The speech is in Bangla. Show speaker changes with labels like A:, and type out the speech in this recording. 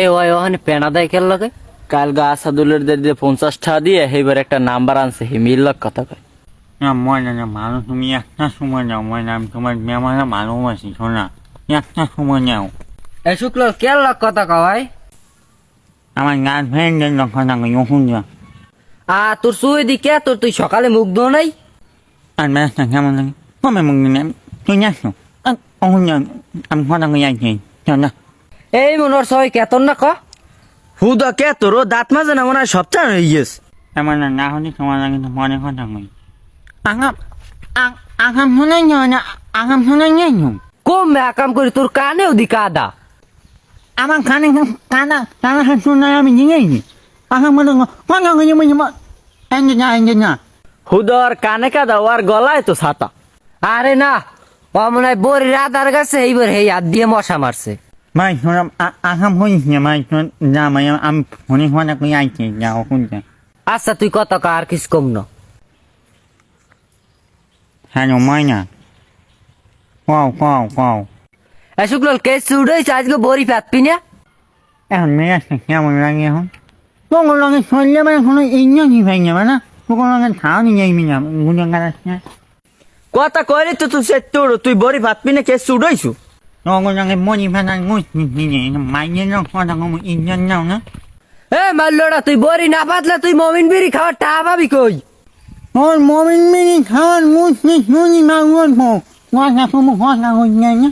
A: এ ওই ওখানে পেনা দেয় কেন লাগে? কাল গা আসাদুলের দিয়ে 50 টাকা দিয়ে এইবার একটা নাম্বার আনছে, হি মিল্লক কথা কয়।
B: না ময়না না ভালো, তুমি একটা সময় নাও ময়না, আমি তোমার মেমারা ভালোবাসি শোনা, একটা সময় নাও।
A: এ শুক্ল কেন লক কথা কয়?
B: আমার গার্লফ্রেন্ডের লক্ষ্য থাকো যখন যা।
A: তোর সুই দি কে তোর, তুই সকালে মুখ ধো নাই?
B: আর ম্যাচটা কেমন লাগে কমে মুখ দিলে তুই যাচ্ছো কখন আমি কথা কই যাচ্ছি চল না।
A: এই মনোর সবাই কেতন না ক হুদা কে তোর দাঁত মাজে না মনে হয় সপ্তাহ হয়ে গেছে।
B: এমন না হলে তোমার লাগে তো মনে কথা কই আগাম আগাম শোনাই না, আগাম শোনাই নাই
A: কম কাম করি তোর কানেও দি কাদা।
B: আমার কানে কানা কানা শোনাই আমি নিয়েছি আগাম মনে কথা কই এনে না
A: হুদর কানে কাদা ওর গলায় তো ছাতা। আরে না, ও মনে হয় বড়ি রাধার কাছে এইবার হেই হাত দিয়ে মশা মারছে।
B: মাই শোনা আগাম হইস না মাই শোন যা মাই আমি ফোনে কথা কই আইছি যাও কোন যা।
A: আচ্ছা তুই কত কা আর কিছু কম না।
B: হ্যালো ময়না কও কও কও।
A: এ শুক্ল কে চুড়েছে আজকে বড়ি পাতবি না?
B: এখন মেয়েটা কেমন লাগে এখন তোর লগে চললে মানে কোনো ইঞ্জনই পাই যাবে না, তোর লগে খাওয়া নিয়ে যাইবি না গুণে গাড়াচ্ছে
A: কথা কইলি তো তুই সে তোর, তুই বড়ি পাতবি না কে চুড়াইছু?
B: তোর লগে মনি ফেলা মুস নিয়ে মাইনে না কথা কম ইঞ্জন নাও না।
A: এ মাল্লোড়া, তুই বড়ি না পাতলে তুই মমিন বিড়ি খাওয়ার টা পাবি কই?
B: তোর মমিন মিনি খাওয়ার মুস শুনি মাগুর কথা তুমি কথা কই না